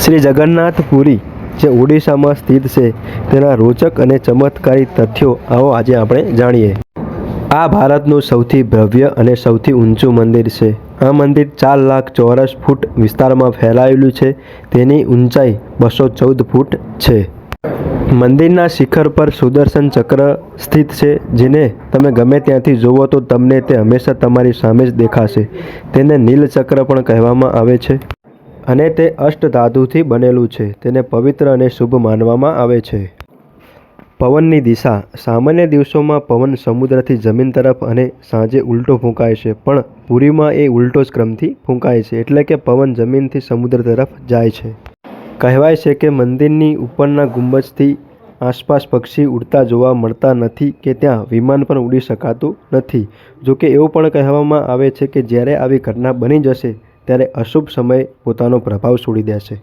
શ્રી જગન્નાથ પુરી જે ઓડિશામાં સ્થિત છે તેના રોચક અને ચમત્કારી તથ્યો આવો આજે આપણે જાણીએ। આ ભારતનું સૌથી ભવ્ય અને સૌથી ઊંચું મંદિર છે। આ મંદિર 4 લાખ ચોરસ ફૂટ વિસ્તારમાં ફેલાયેલું છે। તેની ઊંચાઈ 214 ફૂટ છે। મંદિરના શિખર પર સુદર્શન ચક્ર સ્થિત છે, જેને તમે ગમે ત્યાંથી જુઓ તો તમને તે હંમેશા તમારી સામે જ દેખાશે। તેને નીલચક્ર પણ કહેવામાં આવે છે અને તે અષ્ટધાતુથી બનેલું છે। તેને પવિત્ર અને શુભ માનવામાં આવે છે। પવનની દિશા: સામાન્ય દિવસોમાં પવન સમુદ્રથી જમીન તરફ અને સાંજે ઉલટો ફૂંકાય છે, પણ પુરીમાં એ ઉલટો જ ક્રમથી ફૂંકાય છે, એટલે કે પવન જમીનથી સમુદ્ર તરફ જાય છે। કહેવાય છે કે મંદિરની ઉપરના ગુંબજથી આસપાસ પક્ષી ઉડતા જોવા મળતા નથી કે ત્યાં વિમાન પણ ઉડી શકાતું નથી। જોકે એવું પણ કહેવામાં આવે છે કે જ્યારે આવી ઘટના બની જશે ત્યારે અશુભ સમય પોતાનો પ્રભાવ છોડી દેશે।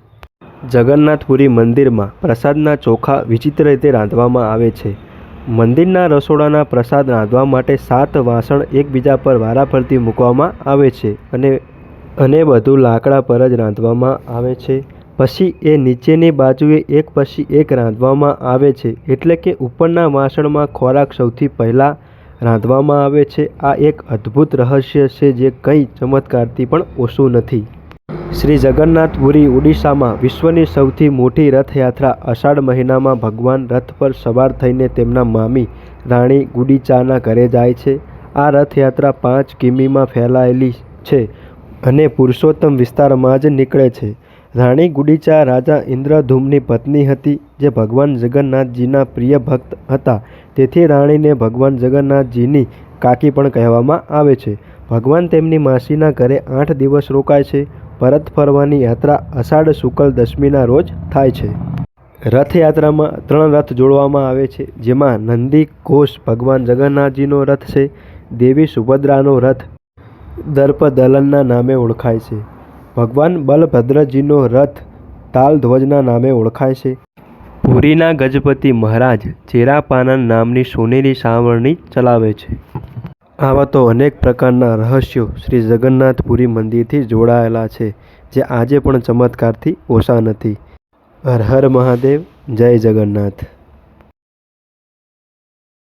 જગન્નાથપુરી મંદિરમાં પ્રસાદના ચોખા વિચિત્ર રીતે રાંધવામાં આવે છે। મંદિરના રસોડાના પ્રસાદ રાંધવા માટે 7 વાસણ એકબીજા પર વારાફરતી મૂકવામાં આવે છે અને બધું લાકડા પર જ રાંધવામાં આવે છે। પછી એ નીચેની બાજુએ એક પછી એક રાંધવામાં આવે છે, એટલે કે ઉપરના વાસણમાં ખોરાક સૌથી પહેલાં રાંધવામાં આવે છે। આ એક અદ્ભુત રહસ્ય છે જે કંઈ ચમત્કારથી પણ ઓછું નથી। શ્રી જગન્નાથપુરી ઓડિશામાં વિશ્વની સૌથી મોટી રથયાત્રા અષાઢ મહિનામાં ભગવાન રથ પર સવાર થઈને તેમના મામી રાણી ગુડીચાના ઘરે જાય છે। આ રથયાત્રા 5 કિમીમાં ફેલાયેલી છે અને પુરુષોત્તમ વિસ્તારમાં જ નીકળે છે। રાણી ગુડીચા રાજા ઇન્દ્રદ્યુમ્નની પત્ની હતી, જે ભગવાન જગન્નાથજીના પ્રિય ભક્ત હતા, તેથી રાણીને ભગવાન જગન્નાથજીની કાકી પણ કહેવામાં આવે છે। ભગવાન તેમની માસીના ઘરે 8 દિવસ રોકાય છે। પરત ફરવાની યાત્રા અષાઢ શુક્લ દશમીના રોજ થાય છે। રથયાત્રામાં 3 રથ જોડવામાં આવે છે, જેમાં નંદી ઘોષ ભગવાન જગન્નાથજીનો રથ છે। દેવી સુભદ્રાનો રથ દર્પદલનના નામે ઓળખાય છે। ભગવાન બલભદ્રજીનો રથ તાલધ્વજના નામે ઓળખાય છે। પુરીના ગજપતિ મહારાજ ચેરાપાનન નામની સોનેરી સાવરણી ચલાવે છે। આવા તો અનેક પ્રકારના રહસ્યો શ્રી જગન્નાથપુરી મંદિરથી જોડાયેલા છે, જે આજે પણ ચમત્કારથી ઓછા નથી। હર હર મહાદેવ, જય જગન્નાથ।